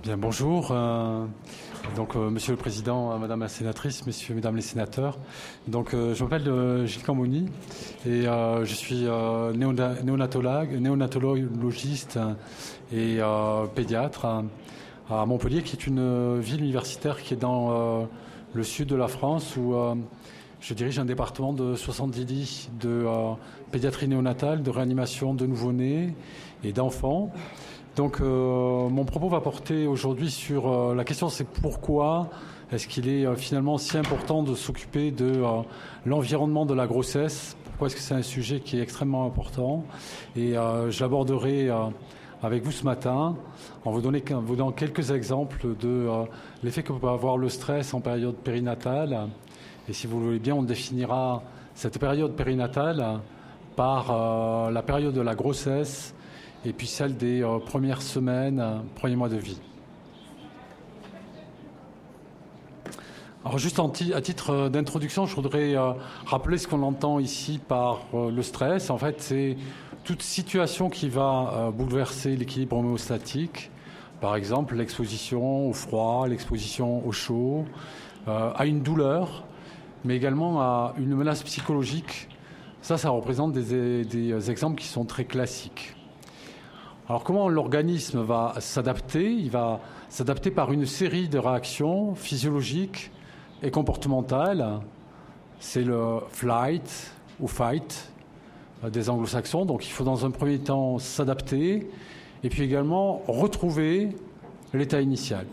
Bien, bonjour. Monsieur le Président, Madame la Sénatrice, Messieurs, Mesdames les Sénateurs. Je m'appelle Gilles Camboni et je suis néonatologiste et pédiatre à Montpellier, qui est une ville universitaire qui est dans le sud de la France, où je dirige un département de 70 lits de pédiatrie néonatale, de réanimation de nouveau-nés et d'enfants. Mon propos va porter aujourd'hui sur la question, c'est pourquoi est-ce qu'il est finalement si important de s'occuper de l'environnement de la grossesse? Pourquoi est-ce que c'est un sujet qui est extrêmement important? Et j'aborderai avec vous ce matin en vous donnant quelques exemples de l'effet que peut avoir le stress en période périnatale. Et si vous le voulez bien, on définira cette période périnatale par la période de la grossesse et puis celle des premières semaines, premiers mois de vie. Alors juste à titre d'introduction, je voudrais rappeler ce qu'on entend ici par le stress. En fait, c'est toute situation qui va bouleverser l'équilibre homéostatique. Par exemple, l'exposition au froid, l'exposition au chaud, à une douleur, mais également à une menace psychologique. Ça représente des exemples qui sont très classiques. Alors comment l'organisme va s'adapter? Il va s'adapter par une série de réactions physiologiques et comportementales. C'est le flight ou fight des anglo-saxons. Donc il faut dans un premier temps s'adapter et puis également retrouver l'état initial.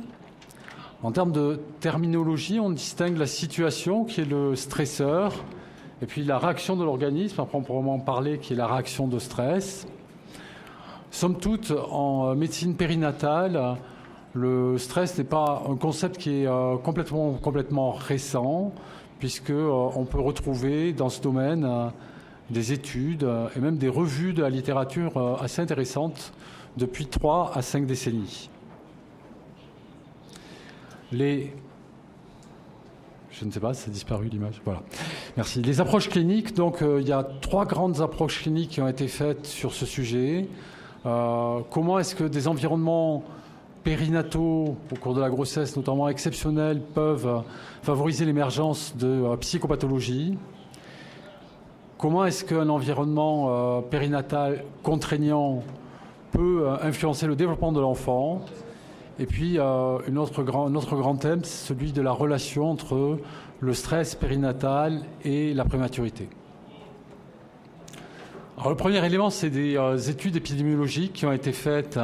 En termes de terminologie, on distingue la situation qui est le stresseur et puis la réaction de l'organisme, à proprement parler, qui est la réaction de stress. Somme toute, en médecine périnatale, le stress n'est pas un concept qui est complètement récent, puisqu'on peut retrouver dans ce domaine des études et même des revues de la littérature assez intéressantes depuis 3 à 5 décennies. Je ne sais pas, ça a disparu l'image. Voilà. Merci. Les approches cliniques, il y a 3 grandes approches cliniques qui ont été faites sur ce sujet. Comment est-ce que des environnements périnataux au cours de la grossesse, notamment exceptionnels, peuvent favoriser l'émergence de psychopathologies? Comment est-ce qu'un environnement périnatal contraignant peut influencer le développement de l'enfant? Et puis, un autre grand thème, c'est celui de la relation entre le stress périnatal et la prématurité. Alors, le premier élément, c'est des études épidémiologiques qui ont été faites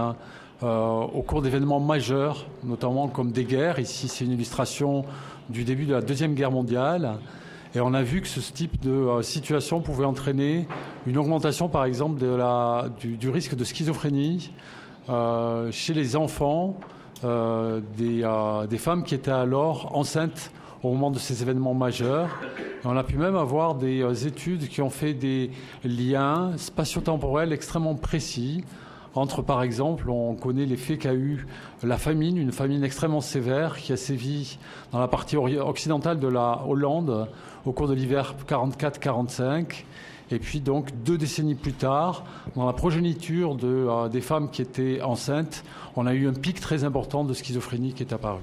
au cours d'événements majeurs, notamment comme des guerres. Ici, c'est une illustration du début de la Deuxième Guerre mondiale. Et on a vu que ce type de situation pouvait entraîner une augmentation, par exemple, du risque de schizophrénie chez les enfants des femmes qui étaient alors enceintes au moment de ces événements majeurs. Et on a pu même avoir des études qui ont fait des liens spatio-temporels extrêmement précis entre, par exemple, on connaît l'effet qu'a eu la famine, une famine extrêmement sévère qui a sévi dans la partie occidentale de la Hollande au cours de l'hiver 44-45. Et puis donc 2 décennies plus tard, dans la progéniture des femmes qui étaient enceintes, on a eu un pic très important de schizophrénie qui est apparu.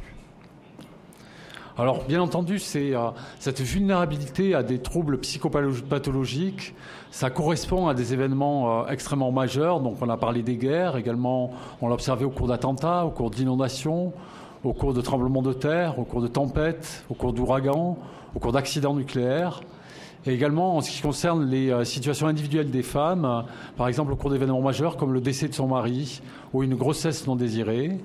Alors, bien entendu, cette vulnérabilité à des troubles psychopathologiques, ça correspond à des événements extrêmement majeurs. Donc, on a parlé des guerres, également, on l'a observé au cours d'attentats, au cours d'inondations, au cours de tremblements de terre, au cours de tempêtes, au cours d'ouragans, au cours d'accidents nucléaires. Et également, en ce qui concerne les situations individuelles des femmes, par exemple au cours d'événements majeurs comme le décès de son mari ou une grossesse non désirée.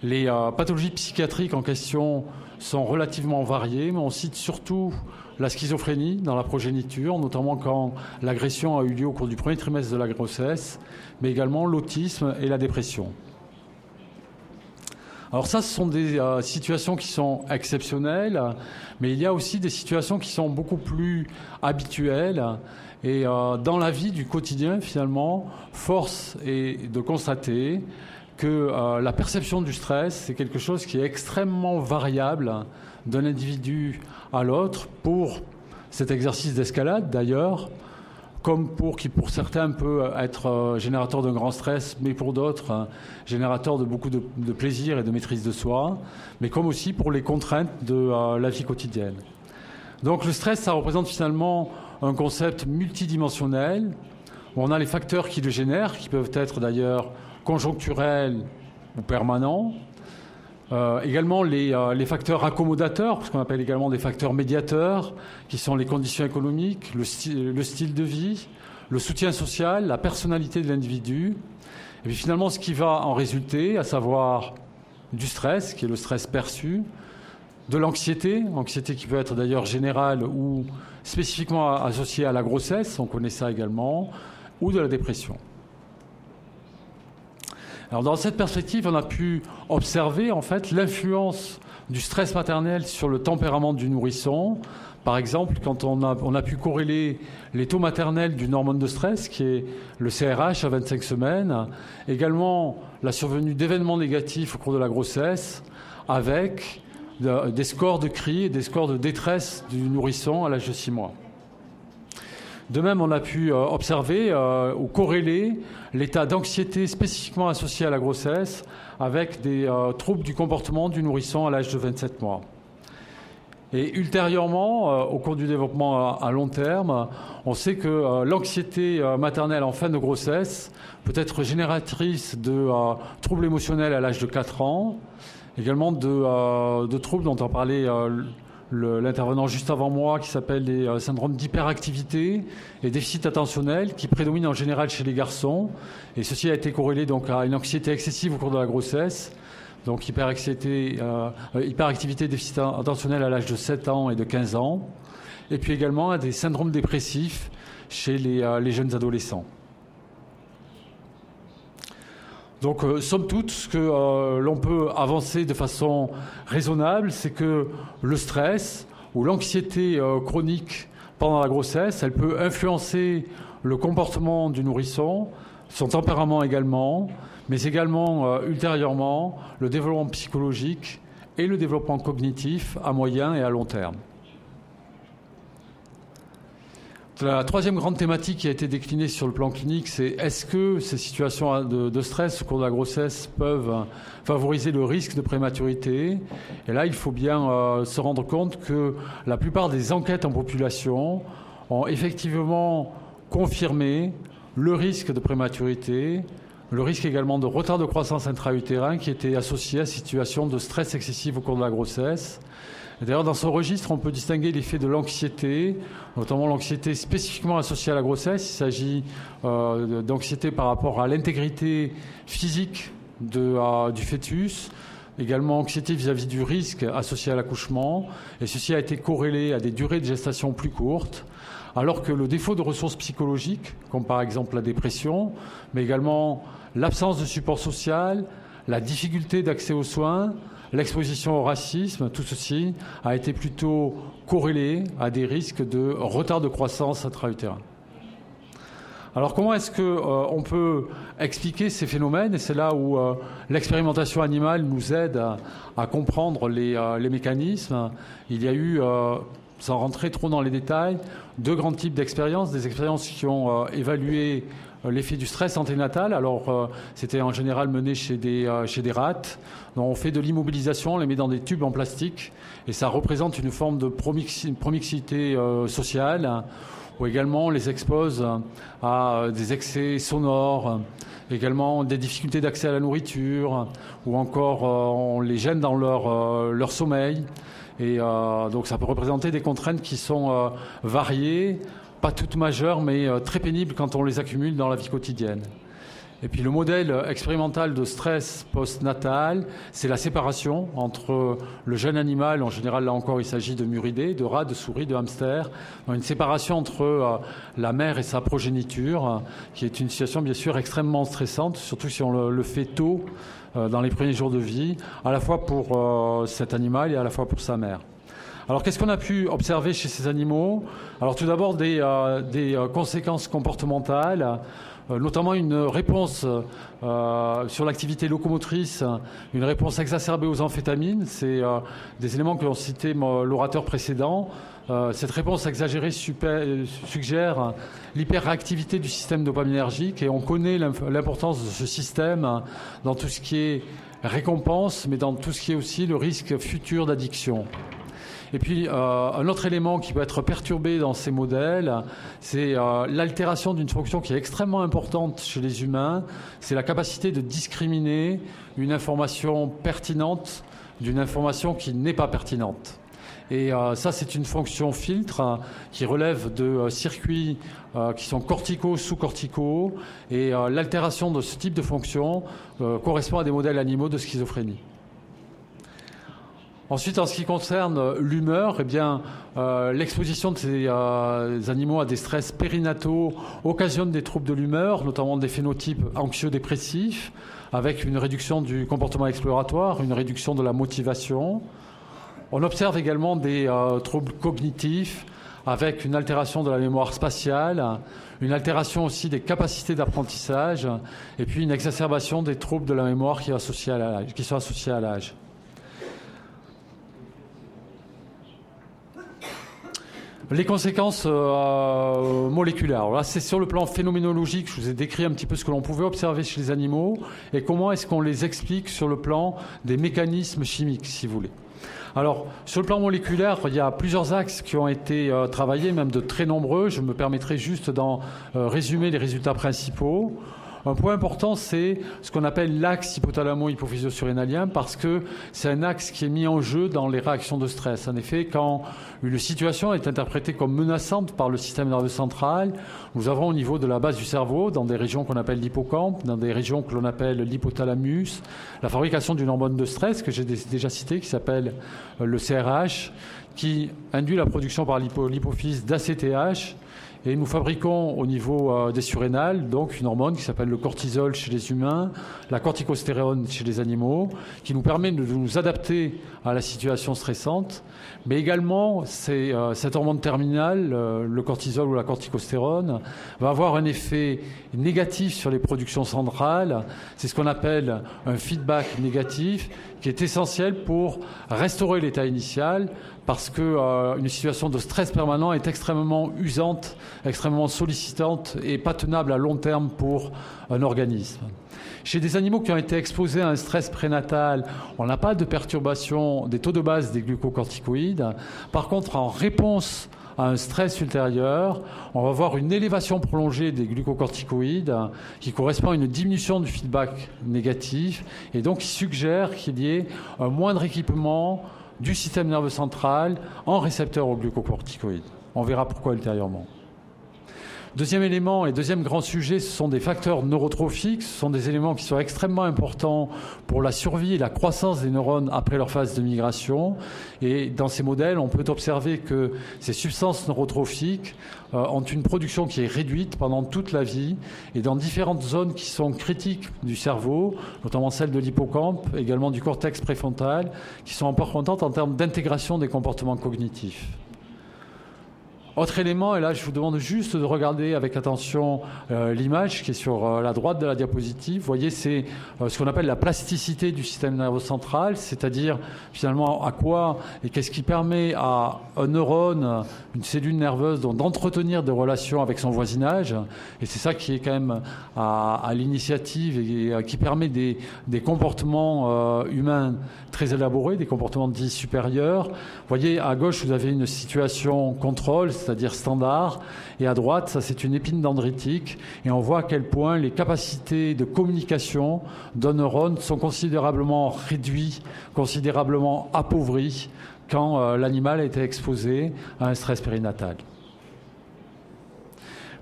Les pathologies psychiatriques en question sont relativement variées, mais on cite surtout la schizophrénie dans la progéniture, notamment quand l'agression a eu lieu au cours du premier trimestre de la grossesse, mais également l'autisme et la dépression. Alors ça, ce sont des situations qui sont exceptionnelles, mais il y a aussi des situations qui sont beaucoup plus habituelles. Et dans la vie du quotidien, finalement, force est de constater que la perception du stress, c'est quelque chose qui est extrêmement variable d'un individu à l'autre. Pour cet exercice d'escalade, d'ailleurs, comme qui pour certains peut être générateur d'un grand stress, mais pour d'autres générateur de beaucoup de plaisir et de maîtrise de soi, mais comme aussi pour les contraintes de la vie quotidienne. Donc le stress, ça représente finalement un concept multidimensionnel, où on a les facteurs qui le génèrent, qui peuvent être d'ailleurs conjoncturels ou permanents, également les facteurs accommodateurs, ce qu'on appelle également des facteurs médiateurs, qui sont les conditions économiques, le style de vie, le soutien social, la personnalité de l'individu. Et puis finalement, ce qui va en résulter, à savoir du stress, qui est le stress perçu, de l'anxiété qui peut être d'ailleurs générale ou spécifiquement associée à la grossesse, on connaît ça également, ou de la dépression. Alors dans cette perspective, on a pu observer en fait l'influence du stress maternel sur le tempérament du nourrisson. Par exemple, quand on a pu corréler les taux maternels d'une hormone de stress, qui est le CRH à 25 semaines, également la survenue d'événements négatifs au cours de la grossesse, avec des scores de cris et des scores de détresse du nourrisson à l'âge de 6 mois. De même, on a pu observer ou corréler l'état d'anxiété spécifiquement associé à la grossesse avec des troubles du comportement du nourrisson à l'âge de 27 mois. Et ultérieurement, au cours du développement à long terme, on sait que l'anxiété maternelle en fin de grossesse peut être génératrice de troubles émotionnels à l'âge de 4 ans, également de troubles dont on parlait l'intervenant juste avant moi, qui s'appelle les syndromes d'hyperactivité et déficit attentionnel, qui prédominent en général chez les garçons. Et ceci a été corrélé donc à une anxiété excessive au cours de la grossesse, donc hyperactivité, déficit attentionnel à l'âge de 7 ans et de 15 ans, et puis également à des syndromes dépressifs chez les jeunes adolescents. Donc, somme toute, ce que l'on peut avancer de façon raisonnable, c'est que le stress ou l'anxiété chronique pendant la grossesse, elle peut influencer le comportement du nourrisson, son tempérament également, mais également ultérieurement le développement psychologique et le développement cognitif à moyen et à long terme. La troisième grande thématique qui a été déclinée sur le plan clinique, c'est est-ce que ces situations de stress au cours de la grossesse peuvent favoriser le risque de prématurité? Et là, il faut bien se rendre compte que la plupart des enquêtes en population ont effectivement confirmé le risque de prématurité, le risque également de retard de croissance intra-utérin qui était associé à ces situations de stress excessif au cours de la grossesse. D'ailleurs, dans ce registre, on peut distinguer l'effet de l'anxiété, notamment l'anxiété spécifiquement associée à la grossesse. Il s'agit d'anxiété par rapport à l'intégrité physique du fœtus, également anxiété vis-à-vis du risque associé à l'accouchement, et ceci a été corrélé à des durées de gestation plus courtes, alors que le défaut de ressources psychologiques, comme par exemple la dépression, mais également l'absence de support social, la difficulté d'accès aux soins, l'exposition au racisme, tout ceci a été plutôt corrélé à des risques de retard de croissance intra-utérin. Alors comment est-ce qu'on peut expliquer ces phénomènes? Et c'est là où l'expérimentation animale nous aide à comprendre les mécanismes. Il y a eu, sans rentrer trop dans les détails, deux grands types d'expériences. Des expériences qui ont évalué l'effet du stress anténatal. Alors, c'était en général mené chez des rats. Donc, on fait de l'immobilisation, on les met dans des tubes en plastique, et ça représente une forme de promixité sociale, ou également on les expose à des excès sonores, également des difficultés d'accès à la nourriture, ou encore on les gêne dans leur sommeil. Et donc ça peut représenter des contraintes qui sont variées, pas toutes majeures, mais très pénibles quand on les accumule dans la vie quotidienne. Et puis le modèle expérimental de stress postnatal, c'est la séparation entre le jeune animal, en général là encore il s'agit de muridés, de rats, de souris, de hamsters, une séparation entre la mère et sa progéniture, qui est une situation bien sûr extrêmement stressante, surtout si on le fait tôt, dans les premiers jours de vie, à la fois pour cet animal et à la fois pour sa mère. Alors, qu'est-ce qu'on a pu observer chez ces animaux? Alors, tout d'abord, des conséquences comportementales, notamment une réponse sur l'activité locomotrice, une réponse exacerbée aux amphétamines. C'est des éléments que l'on citait l'orateur précédent. Cette réponse exagérée suggère l'hyperréactivité du système dopaminergique et on connaît l'importance de ce système dans tout ce qui est récompense, mais dans tout ce qui est aussi le risque futur d'addiction. Et puis, un autre élément qui peut être perturbé dans ces modèles, c'est l'altération d'une fonction qui est extrêmement importante chez les humains, c'est la capacité de discriminer une information pertinente d'une information qui n'est pas pertinente. Et ça, c'est une fonction filtre qui relève de circuits qui sont corticaux, sous-corticaux. Et l'altération de ce type de fonction correspond à des modèles animaux de schizophrénie. Ensuite, en ce qui concerne l'humeur, eh bien, l'exposition de ces animaux à des stress périnataux occasionne des troubles de l'humeur, notamment des phénotypes anxieux-dépressifs, avec une réduction du comportement exploratoire, une réduction de la motivation. On observe également des troubles cognitifs avec une altération de la mémoire spatiale, une altération aussi des capacités d'apprentissage et puis une exacerbation des troubles de la mémoire qui sont associés à l'âge. Les conséquences moléculaires. Alors là, c'est sur le plan phénoménologique. Je vous ai décrit un petit peu ce que l'on pouvait observer chez les animaux et comment est-ce qu'on les explique sur le plan des mécanismes chimiques, si vous voulez. Alors, sur le plan moléculaire, il y a plusieurs axes qui ont été travaillés, même de très nombreux. Je me permettrai juste d'en résumer les résultats principaux. Un point important, c'est ce qu'on appelle l'axe hypothalamo-hypophysio-surrénalien parce que c'est un axe qui est mis en jeu dans les réactions de stress. En effet, quand une situation est interprétée comme menaçante par le système nerveux central, nous avons au niveau de la base du cerveau, dans des régions qu'on appelle l'hippocampe, dans des régions que l'on appelle l'hypothalamus, la fabrication d'une hormone de stress que j'ai déjà citée, qui s'appelle le CRH, qui induit la production par l'hypophyse d'ACTH. Et nous fabriquons au niveau des surrénales donc une hormone qui s'appelle le cortisol chez les humains, la corticostérone chez les animaux, qui nous permet de nous adapter à la situation stressante. Mais également, cette hormone terminale, le cortisol ou la corticostérone, va avoir un effet négatif sur les productions centrales. C'est ce qu'on appelle un feedback négatif qui est essentiel pour restaurer l'état initial parce qu'une situation de stress permanent est extrêmement usante, extrêmement sollicitante et pas tenable à long terme pour un organisme. Chez des animaux qui ont été exposés à un stress prénatal, on n'a pas de perturbation des taux de base des glucocorticoïdes. Par contre, en réponse à un stress ultérieur, on va voir une élévation prolongée des glucocorticoïdes qui correspond à une diminution du feedback négatif et donc qui suggère qu'il y ait un moindre équipement du système nerveux central en récepteurs aux glucocorticoïdes. On verra pourquoi ultérieurement. Deuxième élément et deuxième grand sujet, ce sont des facteurs neurotrophiques. Ce sont des éléments qui sont extrêmement importants pour la survie et la croissance des neurones après leur phase de migration. Et dans ces modèles, on peut observer que ces substances neurotrophiques ont une production qui est réduite pendant toute la vie et dans différentes zones qui sont critiques du cerveau, notamment celles de l'hippocampe, également du cortex préfrontal, qui sont importantes en termes d'intégration des comportements cognitifs. Autre élément, et là je vous demande juste de regarder avec attention l'image qui est sur la droite de la diapositive. Vous voyez, c'est ce qu'on appelle la plasticité du système nerveux central, c'est-à-dire finalement à quoi et qu'est-ce qui permet à un neurone, une cellule nerveuse, d'entretenir des relations avec son voisinage. Et c'est ça qui est quand même à l'initiative et qui permet des comportements humains très élaborés, des comportements dits supérieurs. Vous voyez, à gauche, vous avez une situation contrôle, c'est-à-dire standard, et à droite, ça c'est une épine dendritique, et on voit à quel point les capacités de communication d'un neurone sont considérablement réduites, considérablement appauvries quand l'animal a été exposé à un stress périnatal.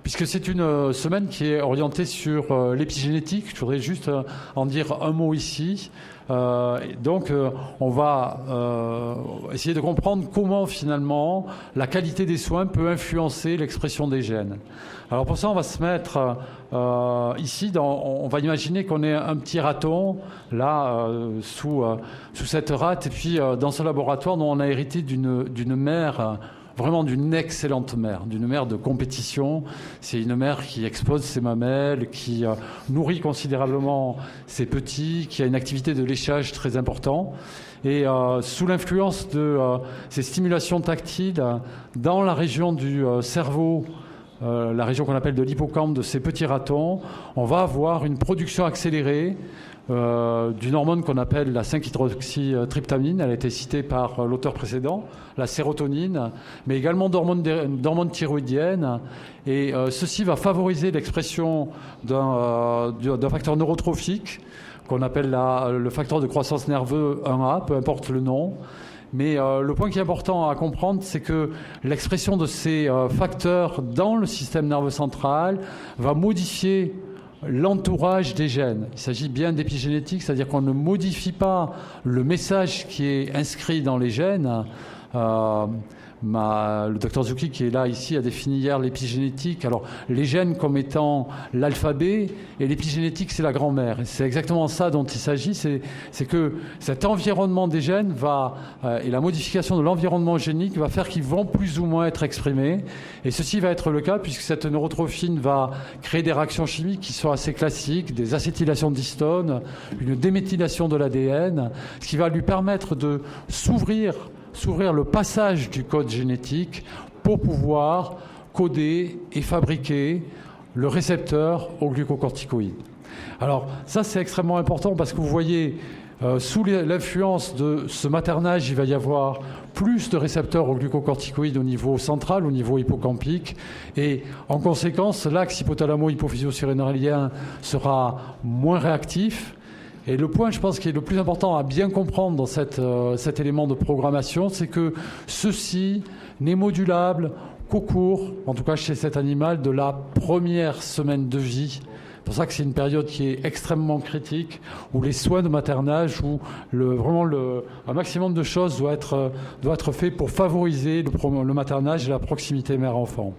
Puisque c'est une semaine qui est orientée sur l'épigénétique, je voudrais juste en dire un mot ici. Donc, on va essayer de comprendre comment, finalement, la qualité des soins peut influencer l'expression des gènes. Alors, pour ça, on va se mettre ici, on va imaginer qu'on est un petit raton, là, sous cette rate, et puis dans ce laboratoire, dont on a hérité d'une mère vraiment d'une excellente mère, d'une mère de compétition. C'est une mère qui expose ses mamelles, qui nourrit considérablement ses petits, qui a une activité de léchage très importante. Et sous l'influence de ces stimulations tactiles dans la région du cerveau, la région qu'on appelle de l'hippocampe de ces petits ratons, on va avoir une production accélérée d'une hormone qu'on appelle la 5-hydroxytryptamine, elle a été citée par l'auteur précédent, la sérotonine, mais également d'hormones thyroïdiennes. Et ceci va favoriser l'expression d'un facteur neurotrophique qu'on appelle le facteur de croissance nerveux 1A, peu importe le nom. Mais le point qui est important à comprendre, c'est que l'expression de ces facteurs dans le système nerveux central va modifier l'entourage des gènes. Il s'agit bien d'épigénétique, c'est-à-dire qu'on ne modifie pas le message qui est inscrit dans les gènes. Le docteur Zucchi, qui est là ici, a défini hier l'épigénétique. Alors, les gènes comme étant l'alphabet, et l'épigénétique, c'est la grand-mère. Et c'est exactement ça dont il s'agit, c'est que cet environnement des gènes et la modification de l'environnement génique va faire qu'ils vont plus ou moins être exprimés. Et ceci va être le cas puisque cette neurotrophine va créer des réactions chimiques qui sont assez classiques, des acétylations d'histone, une déméthylation de l'ADN, ce qui va lui permettre de s'ouvrir le passage du code génétique pour pouvoir coder et fabriquer le récepteur aux glucocorticoïdes. Alors ça, c'est extrêmement important parce que vous voyez, sous l'influence de ce maternage, il va y avoir plus de récepteurs aux glucocorticoïdes au niveau central, au niveau hippocampique, et en conséquence, l'axe hypothalamo-hypophyso-surrénalien sera moins réactif. Et le point, je pense, qui est le plus important à bien comprendre dans cet élément de programmation, c'est que ceci n'est modulable qu'au cours, en tout cas chez cet animal, de la première semaine de vie. C'est pour ça que c'est une période qui est extrêmement critique, où les soins de maternage, où un maximum de choses doit être fait pour favoriser le maternage et la proximité mère-enfant.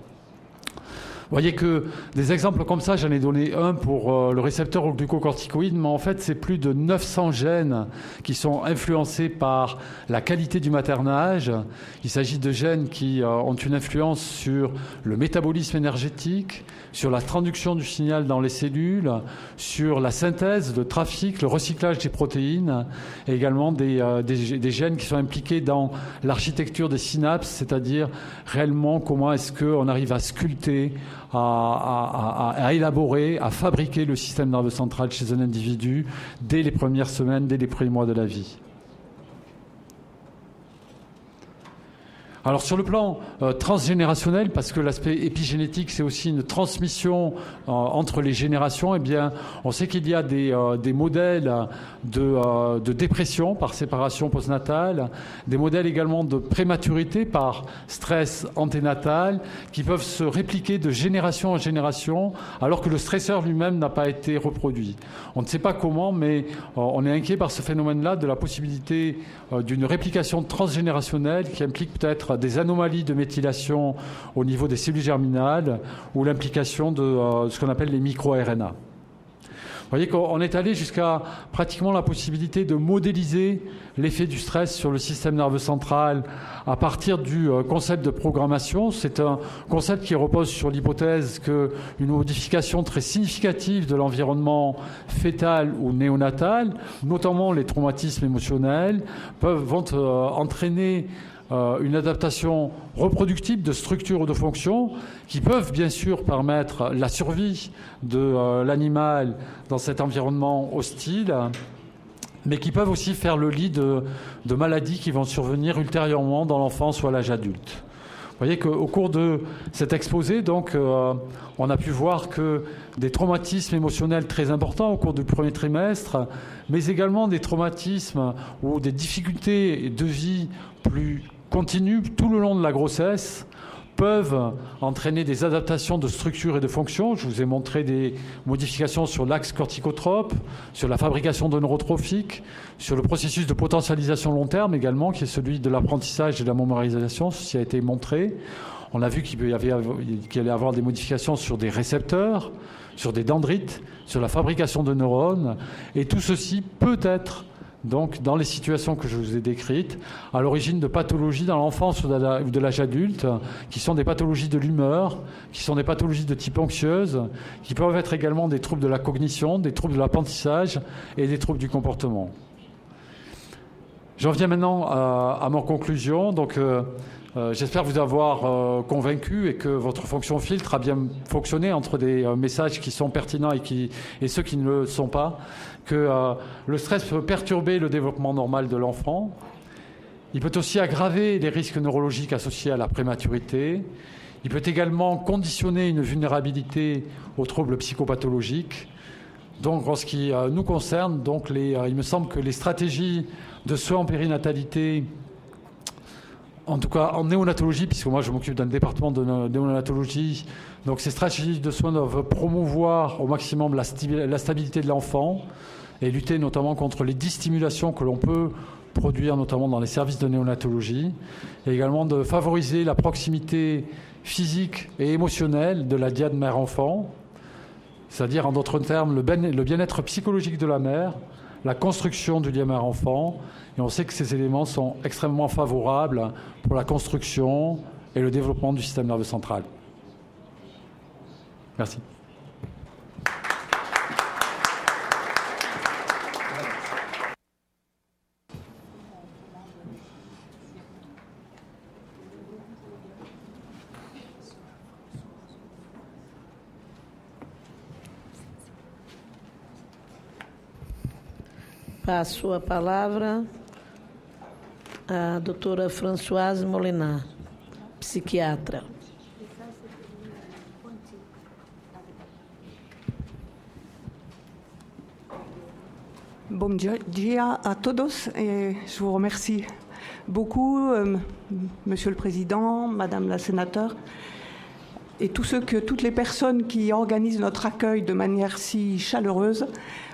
Vous voyez que des exemples comme ça, j'en ai donné un pour le récepteur aux glucocorticoïdes, mais en fait, c'est plus de 900 gènes qui sont influencés par la qualité du maternage. Il s'agit de gènes qui ont une influence sur le métabolisme énergétique, sur la transduction du signal dans les cellules, sur la synthèse, le trafic, le recyclage des protéines, et également des gènes qui sont impliqués dans l'architecture des synapses, c'est-à-dire réellement comment est-ce qu'on arrive à sculpter, à élaborer, à fabriquer le système nerveux central chez un individu dès les premières semaines, dès les premiers mois de la vie. Alors sur le plan transgénérationnel, parce que l'aspect épigénétique c'est aussi une transmission entre les générations, eh bien on sait qu'il y a des modèles de dépression par séparation postnatale, des modèles également de prématurité par stress anténatal qui peuvent se répliquer de génération en génération alors que le stresseur lui-même n'a pas été reproduit. On ne sait pas comment, mais on est inquiet par ce phénomène-là de la possibilité d'une réplication transgénérationnelle qui implique peut-être des anomalies de méthylation au niveau des cellules germinales ou l'implication de ce qu'on appelle les micro-RNA. Vous voyez qu'on est allé jusqu'à pratiquement la possibilité de modéliser l'effet du stress sur le système nerveux central à partir du concept de programmation. C'est un concept qui repose sur l'hypothèse qu'une modification très significative de l'environnement fœtal ou néonatal, notamment les traumatismes émotionnels, vont entraîner une adaptation reproductible de structure ou de fonction qui peuvent bien sûr permettre la survie de l'animal dans cet environnement hostile, mais qui peuvent aussi faire le lit de maladies qui vont survenir ultérieurement dans l'enfance ou à l'âge adulte. Vous voyez qu'au cours de cet exposé, donc, on a pu voir que des traumatismes émotionnels très importants au cours du premier trimestre, mais également des traumatismes ou des difficultés de vie plus continues tout le long de la grossesse peuvent entraîner des adaptations de structure et de fonction. Je vous ai montré des modifications sur l'axe corticotrope, sur la fabrication de neurotrophiques, sur le processus de potentialisation long terme également, qui est celui de l'apprentissage et de la mémorisation. Ceci a été montré. On a vu qu'il allait y avoir des modifications sur des récepteurs, sur des dendrites, sur la fabrication de neurones. Et tout ceci peut être donc dans les situations que je vous ai décrites, à l'origine de pathologies dans l'enfance ou de l'âge adulte, qui sont des pathologies de l'humeur, qui sont des pathologies de type anxieuse, qui peuvent être également des troubles de la cognition, des troubles de l'apprentissage et des troubles du comportement. J'en viens maintenant à ma conclusion. Donc, j'espère vous avoir convaincu et que votre fonction filtre a bien fonctionné entre des messages qui sont pertinents et ceux qui ne le sont pas, que le stress peut perturber le développement normal de l'enfant. Il peut aussi aggraver les risques neurologiques associés à la prématurité. Il peut également conditionner une vulnérabilité aux troubles psychopathologiques. Donc, en ce qui nous concerne, donc il me semble que les stratégies de soins en périnatalité, en tout cas en néonatologie, puisque moi je m'occupe d'un département de néonatologie, donc ces stratégies de soins doivent promouvoir au maximum la stabilité de l'enfant et lutter notamment contre les dystimulations que l'on peut produire notamment dans les services de néonatologie, et également de favoriser la proximité physique et émotionnelle de la diade mère-enfant, c'est-à-dire en d'autres termes le bien-être psychologique de la mère, la construction du lien mère-enfant, et on sait que ces éléments sont extrêmement favorables pour la construction et le développement du système nerveux central. Merci. Passo a palavra à doutora Françoise Molinar, psiquiatra. Bon dia à todos et je vous remercie beaucoup, Monsieur le Président, Madame la Sénateur, et toutes les personnes qui organisent notre accueil de manière si chaleureuse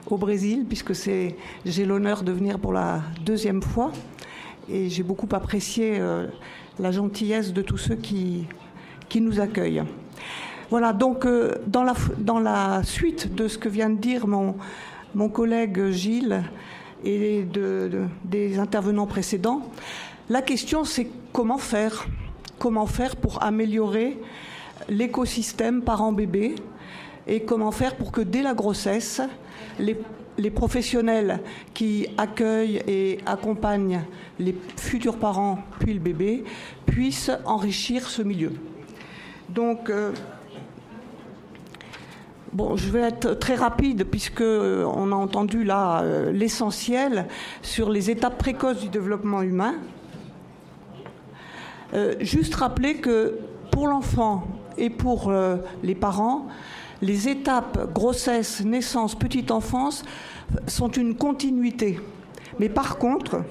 au Brésil, puisque j'ai l'honneur de venir pour la deuxième fois, et j'ai beaucoup apprécié la gentillesse de tous ceux qui nous accueillent. Voilà, donc dans la suite de ce que vient de dire mon collègue Gilles et des intervenants précédents, la question c'est comment faire pour améliorer l'écosystème parent-bébé et comment faire pour que dès la grossesse, les professionnels qui accueillent et accompagnent les futurs parents puis le bébé puissent enrichir ce milieu. Donc, je vais être très rapide puisqu'on a entendu là l'essentiel sur les étapes précoces du développement humain. Juste rappeler que pour l'enfant et pour les parents, les étapes grossesse, naissance, petite enfance sont une continuité. Mais par contre,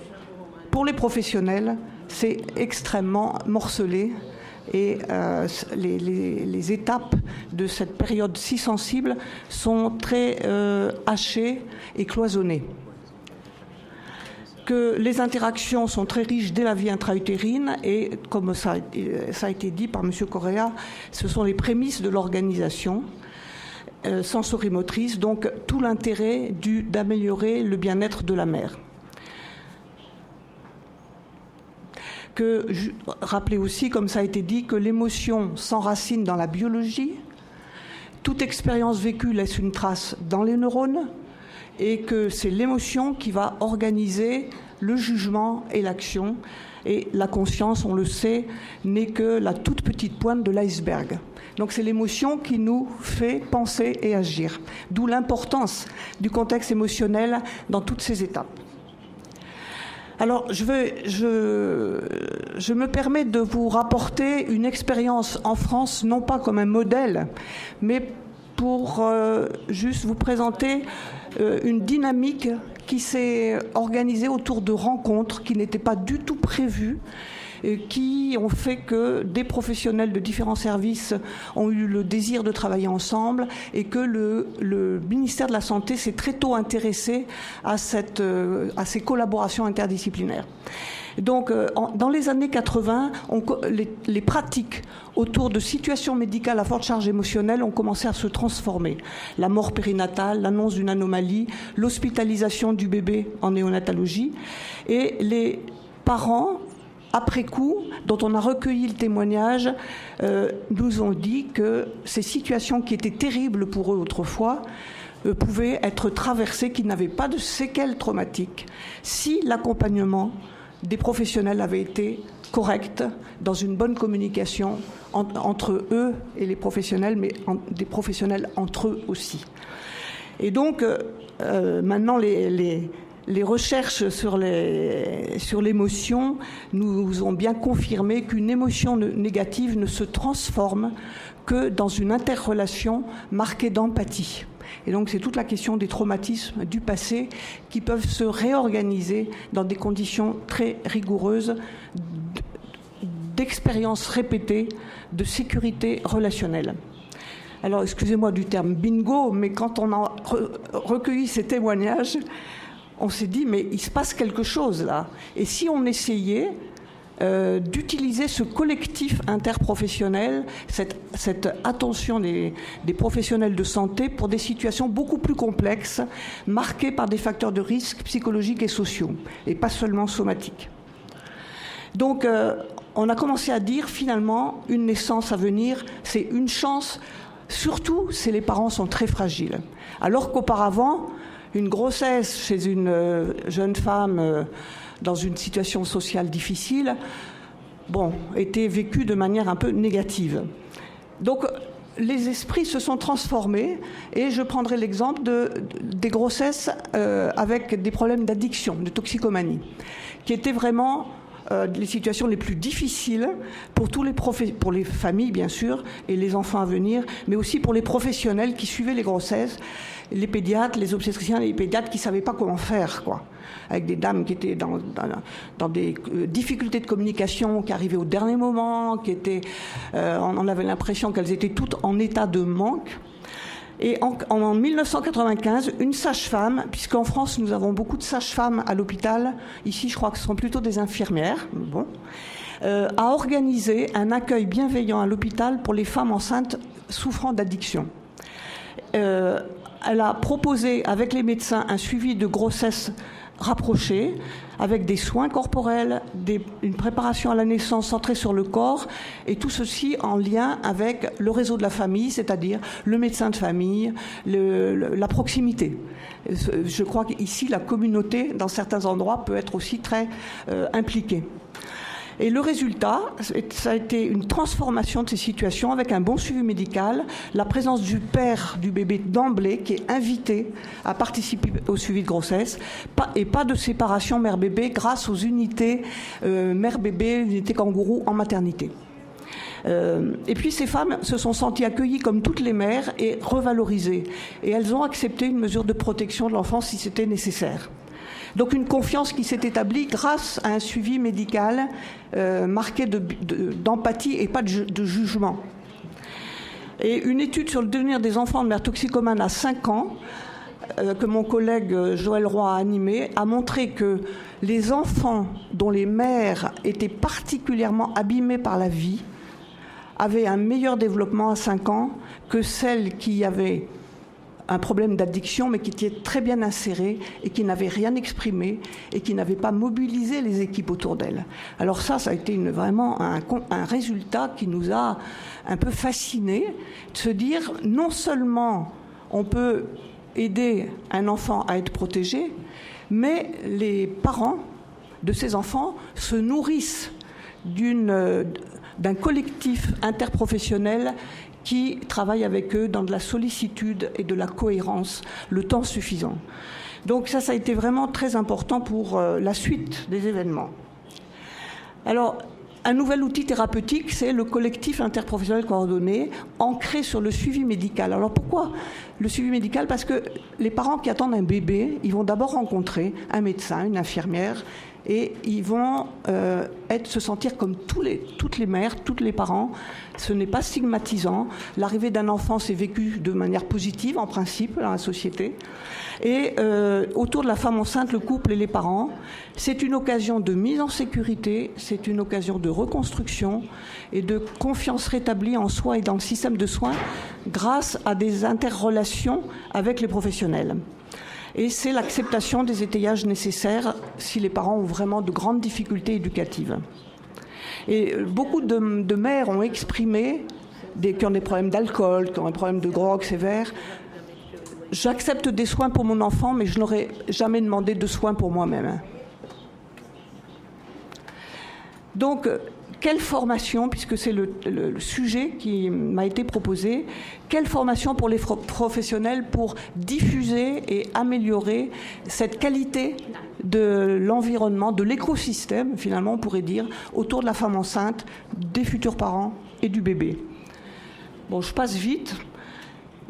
pour les professionnels, c'est extrêmement morcelé et les étapes de cette période si sensible sont très hachées et cloisonnées. Que les interactions sont très riches dès la vie intra-utérine et, comme ça a été dit par M. Correa, ce sont les prémices de l'organisation sensorimotrice, donc tout l'intérêt d'améliorer le bien-être de la mère. Rappelez aussi, comme ça a été dit, que l'émotion s'enracine dans la biologie, toute expérience vécue laisse une trace dans les neurones, et que c'est l'émotion qui va organiser le jugement et l'action. Et la conscience, on le sait, n'est que la toute petite pointe de l'iceberg. Donc c'est l'émotion qui nous fait penser et agir. D'où l'importance du contexte émotionnel dans toutes ces étapes. Alors je me permets de vous rapporter une expérience en France, non pas comme un modèle, mais pour juste vous présenter une dynamique qui s'est organisée autour de rencontres qui n'étaient pas du tout prévues, et qui ont fait que des professionnels de différents services ont eu le désir de travailler ensemble et que le ministère de la Santé s'est très tôt intéressé à ces collaborations interdisciplinaires. Donc, dans les années 80, les pratiques autour de situations médicales à forte charge émotionnelle ont commencé à se transformer. La mort périnatale, l'annonce d'une anomalie, l'hospitalisation du bébé en néonatologie. Et les parents, après coup, dont on a recueilli le témoignage, nous ont dit que ces situations qui étaient terribles pour eux autrefois pouvaient être traversées, qu'ils n'avaient pas de séquelles traumatiques, si l'accompagnement des professionnels avait été correct, dans une bonne communication entre eux et les professionnels, mais des professionnels entre eux aussi. Et donc, maintenant, les recherches sur l'émotion nous ont bien confirmé qu'une émotion négative ne se transforme que dans une interrelation marquée d'empathie. Et donc c'est toute la question des traumatismes du passé qui peuvent se réorganiser dans des conditions très rigoureuses d'expériences répétées de sécurité relationnelle. Alors excusez-moi du terme bingo, mais quand on a recueilli ces témoignages, on s'est dit mais il se passe quelque chose là. Et si on essayait d'utiliser ce collectif interprofessionnel, cette attention des professionnels de santé pour des situations beaucoup plus complexes, marquées par des facteurs de risque psychologiques et sociaux, et pas seulement somatiques. Donc, on a commencé à dire, finalement, une naissance à venir, c'est une chance, surtout si les parents sont très fragiles. Alors qu'auparavant, une grossesse chez une jeune femme dans une situation sociale difficile, était vécue de manière un peu négative. Donc, les esprits se sont transformés, et je prendrai l'exemple des grossesses avec des problèmes d'addiction, de toxicomanie, qui étaient vraiment les situations les plus difficiles pour pour les familles, bien sûr, et les enfants à venir, mais aussi pour les professionnels qui suivaient les grossesses, les pédiatres, les obstétriciens et les pédiatres qui ne savaient pas comment faire, quoi. Avec des dames qui étaient dans des difficultés de communication, qui arrivaient au dernier moment, on avait l'impression qu'elles étaient toutes en état de manque. Et en 1995, une sage-femme, puisqu'en France nous avons beaucoup de sages-femmes à l'hôpital, ici je crois que ce sont plutôt des infirmières, a organisé un accueil bienveillant à l'hôpital pour les femmes enceintes souffrant d'addiction. Elle a proposé avec les médecins un suivi de grossesse rapproché, avec des soins corporels, une préparation à la naissance centrée sur le corps, et tout ceci en lien avec le réseau de la famille, c'est-à-dire le médecin de famille, la proximité. Je crois qu'ici, la communauté, dans certains endroits, peut être aussi très impliquée. Et le résultat, ça a été une transformation de ces situations avec un bon suivi médical, la présence du père du bébé d'emblée qui est invité à participer au suivi de grossesse, et pas de séparation mère-bébé grâce aux unités mère-bébé, unités kangourou en maternité. Et puis ces femmes se sont senties accueillies comme toutes les mères et revalorisées. Et elles ont accepté une mesure de protection de l'enfant si c'était nécessaire. Donc une confiance qui s'est établie grâce à un suivi médical marqué d'empathie et pas de jugement. Et une étude sur le devenir des enfants de mères toxicomanes à 5 ans, que mon collègue Joël Roy a animée, a montré que les enfants dont les mères étaient particulièrement abîmées par la vie avaient un meilleur développement à 5 ans que celles qui avaient un problème d'addiction, mais qui était très bien inséré et qui n'avait rien exprimé et qui n'avait pas mobilisé les équipes autour d'elle. Alors ça a été vraiment un résultat qui nous a un peu fascinés, de se dire non seulement on peut aider un enfant à être protégé, mais les parents de ces enfants se nourrissent d'un collectif interprofessionnel qui travaille avec eux dans de la sollicitude et de la cohérence, le temps suffisant. Donc ça a été vraiment très important pour la suite des événements. Alors, un nouvel outil thérapeutique, c'est le collectif interprofessionnel coordonné, ancré sur le suivi médical. Alors pourquoi le suivi médical ? Parce que les parents qui attendent un bébé, ils vont d'abord rencontrer un médecin, une infirmière, et ils vont se sentir comme toutes les mères, tous les parents. Ce n'est pas stigmatisant. L'arrivée d'un enfant, c'est vécu de manière positive, en principe, dans la société. Et autour de la femme enceinte, le couple et les parents, c'est une occasion de mise en sécurité, c'est une occasion de reconstruction et de confiance rétablie en soi et dans le système de soins grâce à des interrelations avec les professionnels. Et c'est l'acceptation des étayages nécessaires si les parents ont vraiment de grandes difficultés éducatives. Et beaucoup de mères ont exprimé, qui ont des problèmes d'alcool, qui ont des problèmes de drogue sévères, j'accepte des soins pour mon enfant, mais je n'aurais jamais demandé de soins pour moi-même. Donc, quelle formation, puisque c'est le sujet qui m'a été proposé, quelle formation pour les professionnels pour diffuser et améliorer cette qualité de l'environnement, de l'écosystème, finalement, on pourrait dire, autour de la femme enceinte, des futurs parents et du bébé. Bon, je passe vite.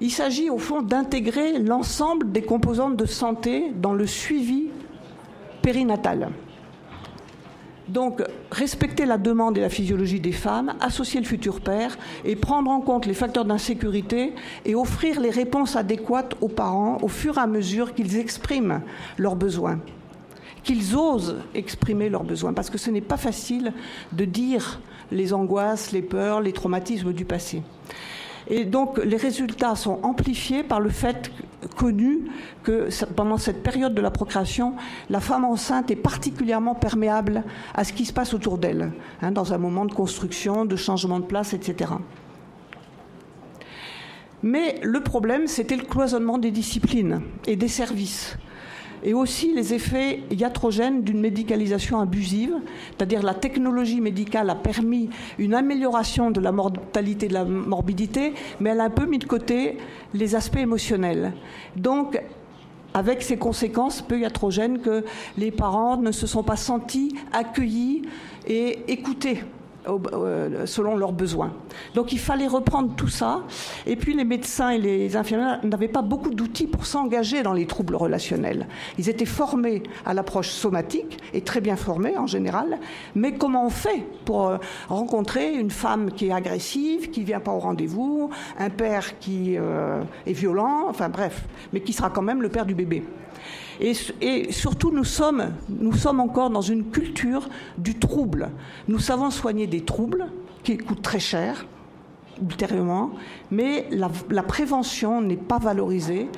Il s'agit, au fond, d'intégrer l'ensemble des composantes de santé dans le suivi périnatal. Donc, respecter la demande et la physiologie des femmes, associer le futur père et prendre en compte les facteurs d'insécurité et offrir les réponses adéquates aux parents au fur et à mesure qu'ils expriment leurs besoins, qu'ils osent exprimer leurs besoins, parce que ce n'est pas facile de dire les angoisses, les peurs, les traumatismes du passé. Et donc, les résultats sont amplifiés par le fait connu que pendant cette période de la procréation, la femme enceinte est particulièrement perméable à ce qui se passe autour d'elle, dans un moment de construction, de changement de place, etc. Mais le problème, c'était le cloisonnement des disciplines et des services. Et aussi les effets iatrogènes d'une médicalisation abusive, c'est-à-dire la technologie médicale a permis une amélioration de la mortalité, de la morbidité, mais elle a un peu mis de côté les aspects émotionnels. Donc, avec ces conséquences peu iatrogènes que les parents ne se sont pas sentis accueillis et écoutés selon leurs besoins. Donc il fallait reprendre tout ça. Et puis les médecins et les infirmières n'avaient pas beaucoup d'outils pour s'engager dans les troubles relationnels. Ils étaient formés à l'approche somatique, et très bien formés en général, mais comment on fait pour rencontrer une femme qui est agressive, qui ne vient pas au rendez-vous, un père qui est violent, enfin bref, mais qui sera quand même le père du bébé. Et surtout, nous sommes encore dans une culture du trouble. Nous savons soigner des troubles qui coûtent très cher, ultérieurement, mais la prévention n'est pas valorisée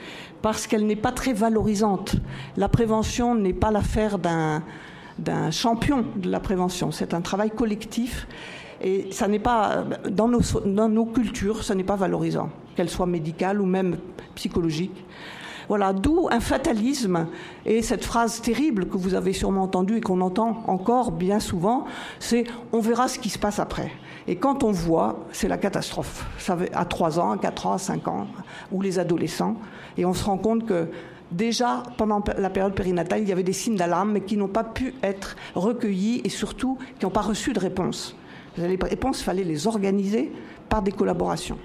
parce qu'elle n'est pas très valorisante. La prévention n'est pas l'affaire d'un champion de la prévention. C'est un travail collectif et ça n'est pas, dans nos cultures, ça n'est pas valorisant, qu'elle soit médicale ou même psychologique. Voilà, d'où un fatalisme et cette phrase terrible que vous avez sûrement entendue et qu'on entend encore bien souvent, c'est « on verra ce qui se passe après ». Et quand on voit, c'est la catastrophe. Ça va à 3 ans, à 4 ans, à 5 ans, ou les adolescents. Et on se rend compte que déjà, pendant la période périnatale, il y avait des signes d'alarme, mais qui n'ont pas pu être recueillis et surtout qui n'ont pas reçu de réponse. Les réponses, il fallait les organiser par des collaborations.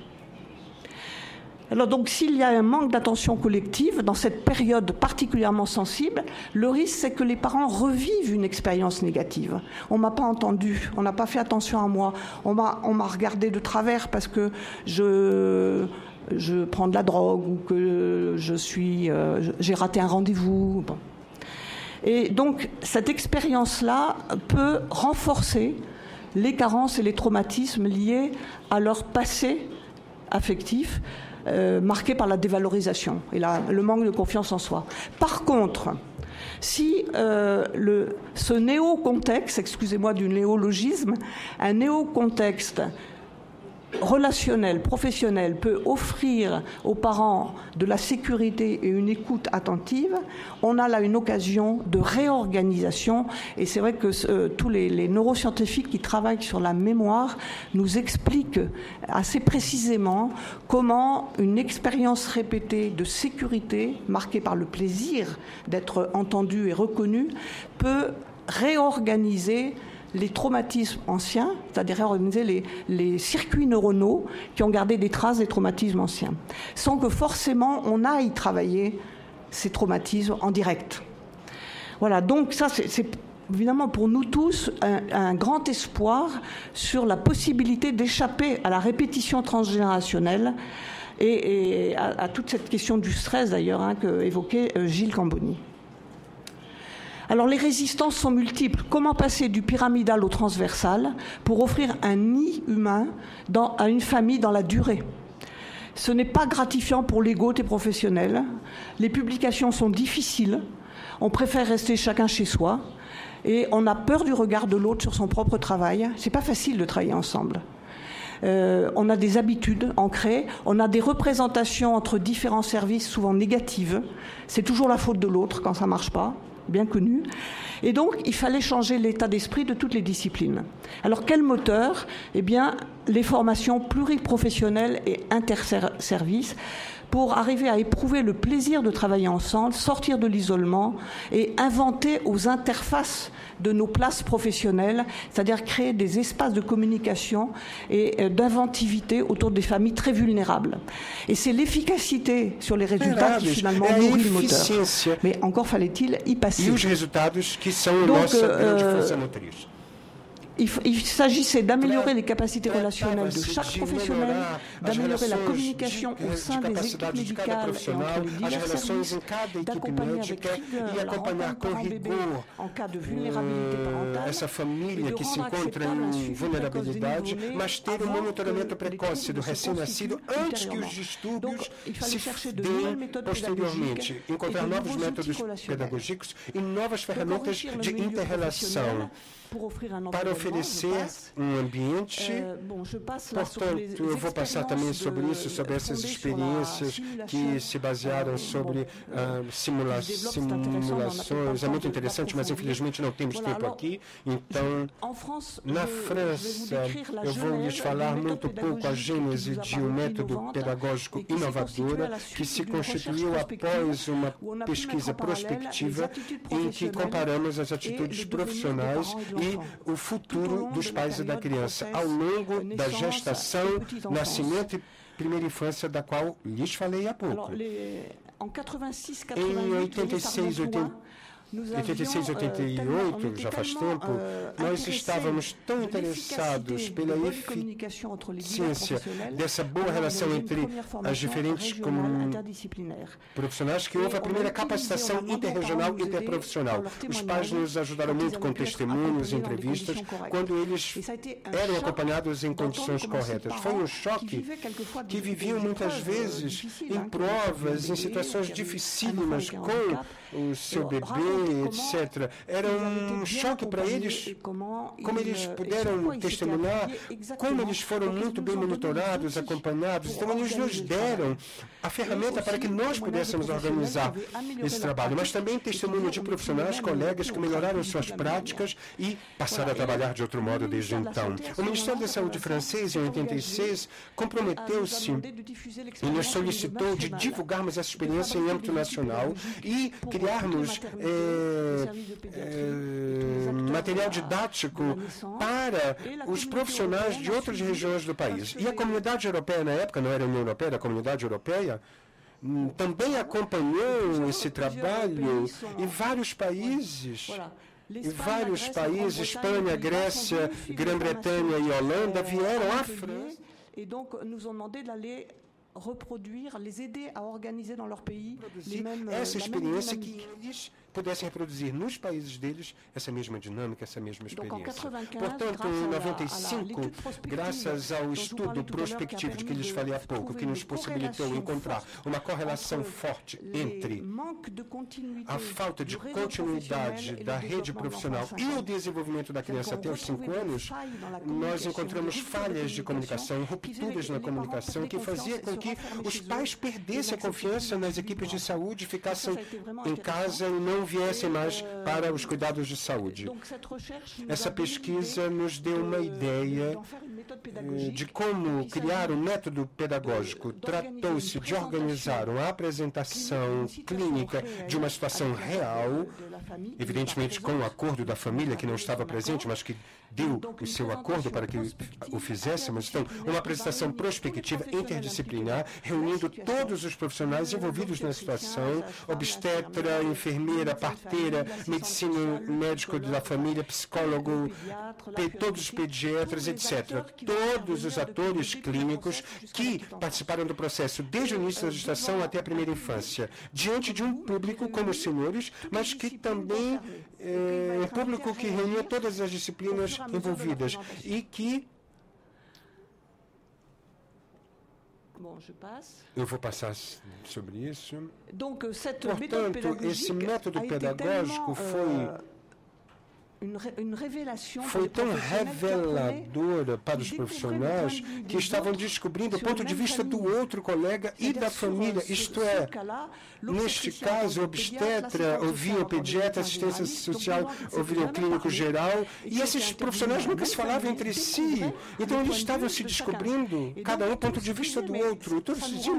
Alors donc, s'il y a un manque d'attention collective dans cette période particulièrement sensible, le risque, c'est que les parents revivent une expérience négative. On m'a pas entendu, on n'a pas fait attention à moi, on m'a regardé de travers parce que je prends de la drogue ou que j'ai raté un rendez-vous. Bon. Et donc, cette expérience-là peut renforcer les carences et les traumatismes liés à leur passé affectif, marqué par la dévalorisation et le manque de confiance en soi. Par contre, si ce néo-contexte, excusez-moi du néologisme, un néo-contexte relationnel, professionnel peut offrir aux parents de la sécurité et une écoute attentive, on a là une occasion de réorganisation et c'est vrai que tous les neuroscientifiques qui travaillent sur la mémoire nous expliquent assez précisément comment une expérience répétée de sécurité marquée par le plaisir d'être entendu et reconnu peut réorganiser les traumatismes anciens, c'est-à-dire réorganiser les circuits neuronaux qui ont gardé des traces des traumatismes anciens, sans que forcément on aille travailler ces traumatismes en direct. Voilà, donc ça c'est évidemment pour nous tous un grand espoir sur la possibilité d'échapper à la répétition transgénérationnelle et à toute cette question du stress d'ailleurs qu'évoquait Gilles Camboni. Alors les résistances sont multiples. Comment passer du pyramidal au transversal pour offrir un nid humain à une famille dans la durée? Ce n'est pas gratifiant pour l'ego des professionnels. Les publications sont difficiles. On préfère rester chacun chez soi. Et on a peur du regard de l'autre sur son propre travail. C'est pas facile de travailler ensemble. On a des habitudes ancrées. On a des représentations entre différents services souvent négatives. C'est toujours la faute de l'autre quand ça marche pas. Bien connu. Et donc, il fallait changer l'état d'esprit de toutes les disciplines. Alors, quel moteur? Eh bien, les formations pluriprofessionnelles et interservices pour arriver à éprouver le plaisir de travailler ensemble, sortir de l'isolement et inventer aux interfaces de nos places professionnelles, c'est-à-dire créer des espaces de communication et d'inventivité autour des familles très vulnérables. Et c'est l'efficacité sur les résultats qui finalement nourrit le moteur. Mais encore fallait-il y passer. E os resultados que são a nossa grande força motriz. Il s'agissait d'améliorer les capacités relationnelles de chaque professionnel, d'améliorer la communication au sein des équipes médicales et entre les divers services, d'accompagner avec rigueur la rencontre parent-bébé en cas de vulnérabilité parentale, essa família que se encontra em vulnerabilidade, mas ter monitoramento precoce do recém-nascido antes que os distúrbios se deem posteriormente. Encontrar novos métodos pedagógicos e novas ferramentas de inter-relação para oferecer ambiente. Portanto, eu vou passar também sobre isso, sobre essas experiências que se basearam sobre simulações. É muito interessante, mas infelizmente não temos tempo aqui. Então, na França, eu vou lhes falar muito pouco a gênese de um método pedagógico inovador que se constituiu após uma pesquisa prospectiva em que comparamos as atitudes profissionais e o futuro dos pais e da criança ao longo da gestação, nascimento e primeira infância, da qual lhes falei há pouco. Em 86, 88, já faz tempo, nós estávamos tão interessados pela eficiência dessa boa relação entre as diferentes profissionais que houve a primeira capacitação interregional e interprofissional. Os pais nos ajudaram muito com testemunhos, entrevistas, quando eles eram acompanhados em condições corretas. Foi um choque que viviam muitas vezes em provas, em situações dificílimas com o seu bebê, etc. Era um choque para eles, como eles puderam testemunhar, como eles foram muito bem monitorados, acompanhados. Então, eles nos deram a ferramenta para que nós pudéssemos organizar esse trabalho, mas também testemunho de profissionais, colegas que melhoraram suas práticas e passaram a trabalhar de outro modo desde então. O Ministério da Saúde francês, em 86, comprometeu-se e nos solicitou de divulgarmos essa experiência em âmbito nacional e criarmos material didático para os profissionais de outras regiões do país. E a comunidade europeia, na época, não era a União Europeia, era a comunidade europeia, também acompanhou esse trabalho e vários países, Espanha, Grécia, Grã-Bretanha e Holanda, vieram à França. Et donc, nous ont demandé d'aller reproduire, les aider à organiser dans leur pays les mêmes, essa experiência que eles pudessem reproduzir nos países deles essa mesma dinâmica, essa mesma experiência. Portanto, em 95, graças ao estudo prospectivo de que lhes falei há pouco, que nos possibilitou encontrar uma correlação forte entre a falta de continuidade da rede profissional e o desenvolvimento da criança até os 5 anos, nós encontramos falhas de comunicação, rupturas na comunicação, que fazia com que os pais perdessem a confiança nas equipes de saúde, ficassem em casa e não viessem mais para os cuidados de saúde. Essa pesquisa nos deu uma ideia de como criar um método pedagógico. Tratou-se de organizar uma apresentação clínica de uma situação real, evidentemente com o acordo da família, que não estava presente, mas que deu o seu acordo para que o fizéssemos. Então, uma apresentação prospectiva interdisciplinar, reunindo todos os profissionais envolvidos na situação, obstetra, enfermeira, enfermeira, parteira, medicina, médico da família, psicólogo, todos os pediatras, etc. Todos os atores clínicos que participaram do processo desde o início da gestação até a primeira infância, diante de um público como os senhores, mas que também é um público que reunia todas as disciplinas envolvidas e que... Eu vou passar sobre isso. Portanto, esse método pedagógico foi tão reveladora para os profissionais que estavam descobrindo o ponto de vista do outro colega e da família. Isto é, neste caso, o obstetra ouvia o pediatra, assistência social ouvia o clínico geral, e esses profissionais nunca se falavam entre si. Então, eles estavam se descobrindo, cada um, o ponto de vista do outro. Todos diziam,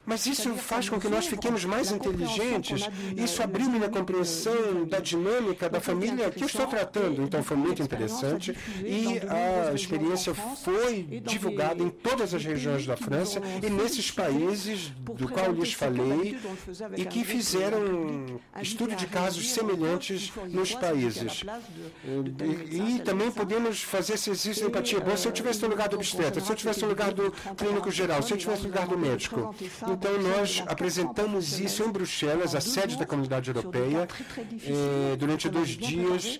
mas isso faz com que nós fiquemos mais inteligentes. Isso abriu minha compreensão da dinâmica da família que eu estou tratando. Então, foi muito interessante. E a experiência foi divulgada em todas as regiões da França e nesses países do qual lhes falei e que fizeram estudo de casos semelhantes nos países. E também podemos fazer esse exercício de empatia. Bom, se eu estivesse no lugar do obstetra, se eu estivesse no lugar do clínico geral, se eu estivesse no lugar do médico... Então, nós apresentamos isso em Bruxelas, a sede da Comunidade Europeia, durante 2 dias,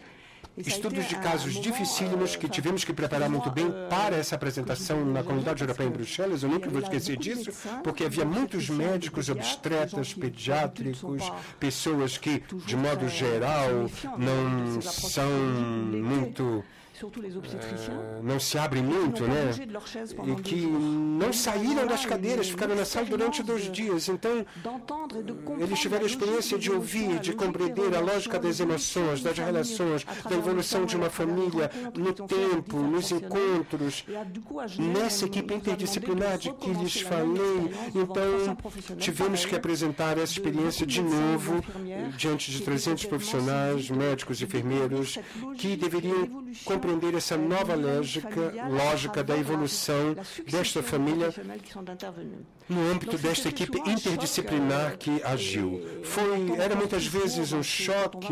estudos de casos dificílimos que tivemos que preparar muito bem para essa apresentação na Comunidade Europeia em Bruxelas. Eu nunca vou esquecer disso, porque havia muitos médicos, obstetras, pediátricos, pessoas que, de modo geral, não são muito... não se abrem muito, né? E que não saíram das cadeiras, ficaram na sala durante 2 dias. Então, eles tiveram a experiência de ouvir, de compreender a lógica das emoções, das relações, da evolução de uma família no tempo, nos encontros, nessa equipe interdisciplinar de que lhes falei. Então, tivemos que apresentar essa experiência de novo diante de 300 profissionais, médicos e enfermeiros, que deveriam compreender essa nova lógica da evolução desta família no âmbito desta equipe interdisciplinar que agiu. Era muitas vezes um choque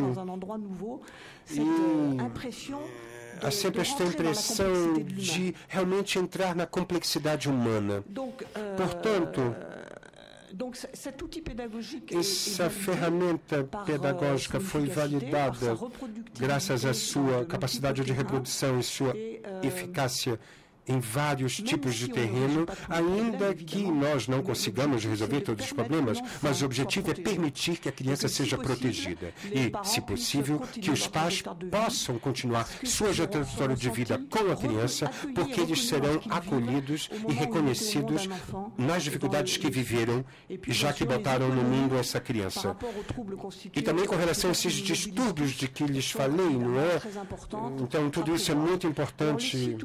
e há sempre esta impressão de realmente entrar na complexidade humana. Portanto, essa ferramenta pedagógica foi validada graças à sua capacidade de reprodução e sua eficácia em vários tipos de terreno, ainda que nós não consigamos resolver todos os problemas, mas o objetivo é permitir que a criança seja protegida e, se possível, que os pais possam continuar sua trajetória de vida com a criança, porque eles serão acolhidos e reconhecidos nas dificuldades que viveram, já que botaram no mundo essa criança. E também com relação a esses distúrbios de que lhes falei, não é? Então, tudo isso é muito importante.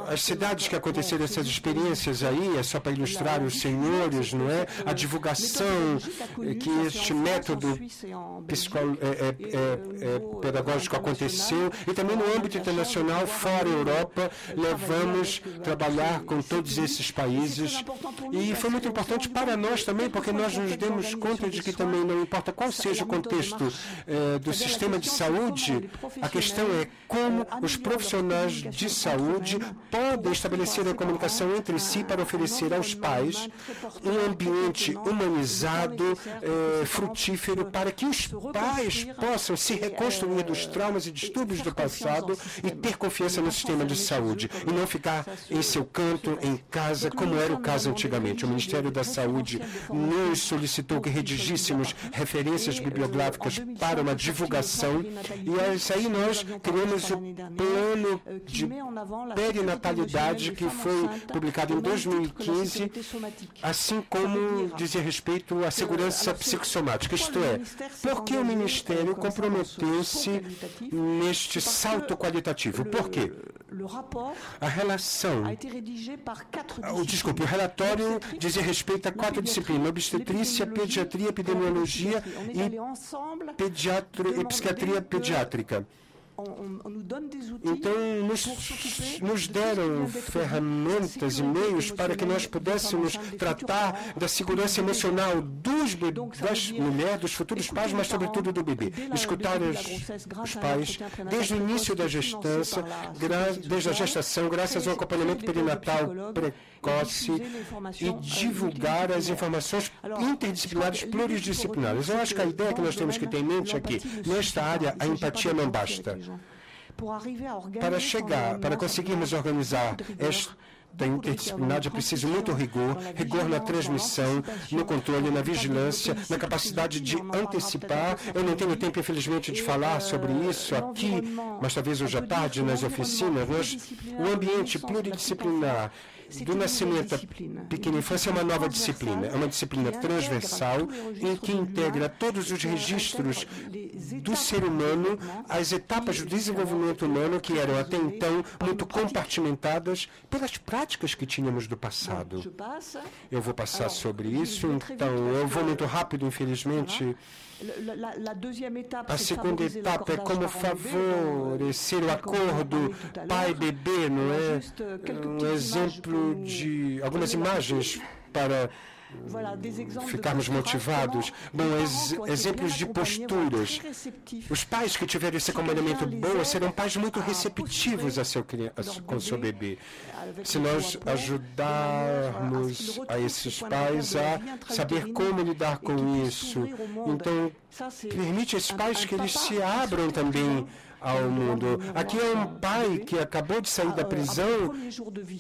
As cidades que aconteceram essas experiências aí, é só para ilustrar os senhores, não é? A divulgação que este método pedagógico aconteceu, e também no âmbito internacional, fora a Europa, levamos trabalhar com todos esses países, e foi muito importante para nós também, porque nós nos demos conta de que também não importa qual seja o contexto do sistema de saúde, a questão é como os profissionais de saúde podem estabelecer a comunicação entre si para oferecer aos pais um ambiente humanizado, frutífero, para que os pais possam se reconstruir dos traumas e distúrbios do passado e ter confiança no sistema de saúde e não ficar em seu canto, em casa, como era o caso antigamente. O Ministério da Saúde nos solicitou que redigíssemos referências bibliográficas para uma divulgação, e isso aí nós criamos o plano de perinatalidade que foi publicado em 2015, assim como dizia respeito à segurança psicossomática. Isto é, porque o Ministério comprometeu-se neste salto qualitativo? Por quê? A relação... o relatório dizia respeito a 4 disciplinas: obstetrícia, pediatria, epidemiologia e psiquiatria pediátrica. Então, nos deram ferramentas e meios para que nós pudéssemos tratar da segurança emocional das mulheres, dos futuros pais, mas sobretudo do bebê. Escutar os pais desde o início da gestância, desde a gestação, graças ao acompanhamento perinatal precoce e divulgar as informações interdisciplinares pluridisciplinares. Eu acho que a ideia que nós temos que ter em mente aqui, nesta área, a empatia não basta. Para conseguirmos organizar da interdisciplinaridade é preciso muito rigor na transmissão, no controle, na vigilância, na capacidade de antecipar. Eu não tenho tempo, infelizmente, de falar sobre isso aqui, mas talvez hoje à tarde nas oficinas. O ambiente pluridisciplinar do nascimento à pequena infância é uma nova disciplina. É uma disciplina transversal em que integra todos os registros do ser humano, as etapas do desenvolvimento humano que eram até então muito compartimentadas pelas práticas que tínhamos do passado. Eu vou passar sobre isso, então eu vou muito rápido, infelizmente. A segunda etapa é como favorecer o acordo pai-bebê, não é? Um exemplo de algumas imagens para ficarmos motivados. Bom, exemplos de posturas. Os pais que tiverem esse acompanhamento bom serão pais muito receptivos com o seu bebê. Se nós ajudarmos a esses pais a saber como lidar com isso, então permite a esses pais que eles se abram também ao mundo. Aqui é um pai que acabou de sair da prisão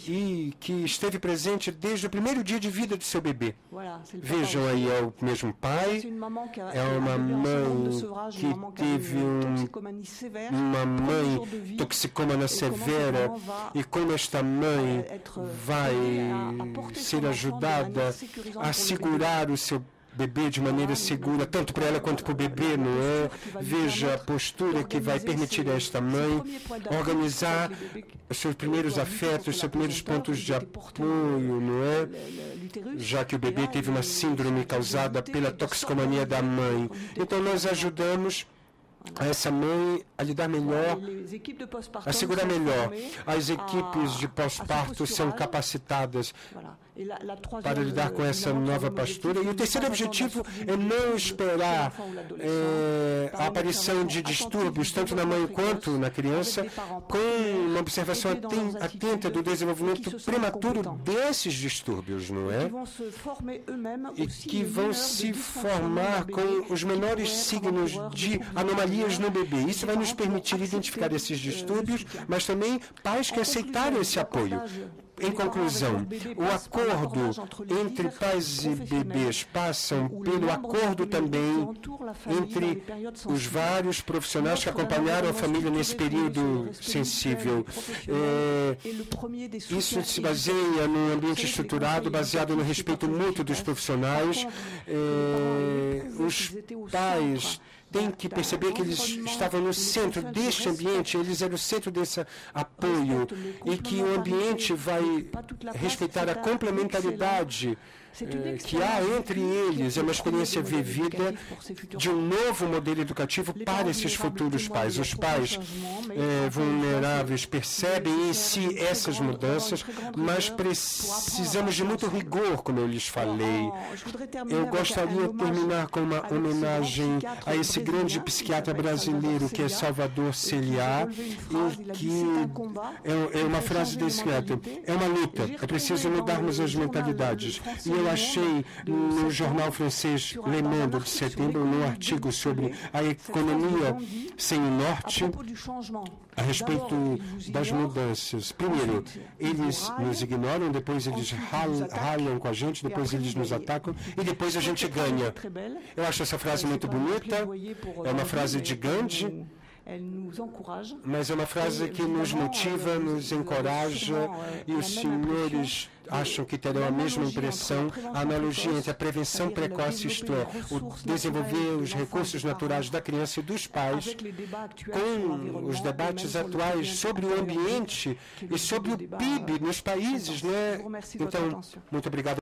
e que esteve presente desde o primeiro dia de vida do seu bebê. Vejam aí, é o mesmo pai, é uma mãe que teve uma mãe toxicômana severa e como esta mãe vai ser ajudada a segurar o seu bebê de maneira segura, tanto para ela quanto para o bebê, não é? Veja a postura que vai permitir a esta mãe organizar os seus primeiros afetos, os seus primeiros pontos de apoio, não é? Já que o bebê teve uma síndrome causada pela toxicomania da mãe. Então, nós ajudamos a essa mãe a lidar melhor, a segurar melhor. As equipes de pós-parto são capacitadas para lidar com essa nova postura. E o terceiro objetivo é não esperar a aparição de distúrbios, tanto na mãe quanto na criança, com uma observação atenta do desenvolvimento prematuro desses distúrbios, não é? E que vão se formar com os menores signos de anomalias no bebê. Isso vai nos permitir identificar esses distúrbios, mas também pais que aceitarem esse apoio. Em conclusão, o acordo entre pais e bebês passam pelo acordo também entre os vários profissionais que acompanharam a família nesse período sensível. Isso se baseia num ambiente estruturado, baseado no respeito mútuo dos profissionais. Os pais têm que perceber que eles estavam no centro deste ambiente, eles eram o centro desse apoio e que o ambiente vai respeitar a complementaridade que há entre eles. É uma experiência vivida de um novo modelo educativo para esses futuros pais. Os pais vulneráveis percebem em si essas mudanças, mas precisamos de muito rigor, como eu lhes falei. Eu gostaria de terminar com uma homenagem a esse grande psiquiatra brasileiro que é Salvador Celiá, e que é uma frase desse psiquiatra: é uma luta, é preciso mudarmos as mentalidades. E eu achei no jornal francês Le Monde de setembro, num artigo sobre a economia sem o norte, a respeito das mudanças. Primeiro, eles nos ignoram, depois eles ralham com a gente, depois eles nos atacam e depois a gente ganha. Eu acho essa frase muito bonita, é uma frase de Gandhi, mas é uma frase que nos motiva, nos encoraja, e os senhores acham que terão a mesma impressão. A analogia entre a prevenção precoce, isto é, o desenvolver os recursos naturais da criança e dos pais, com os debates atuais sobre o ambiente e sobre o PIB nos países, né? Então, muito obrigado.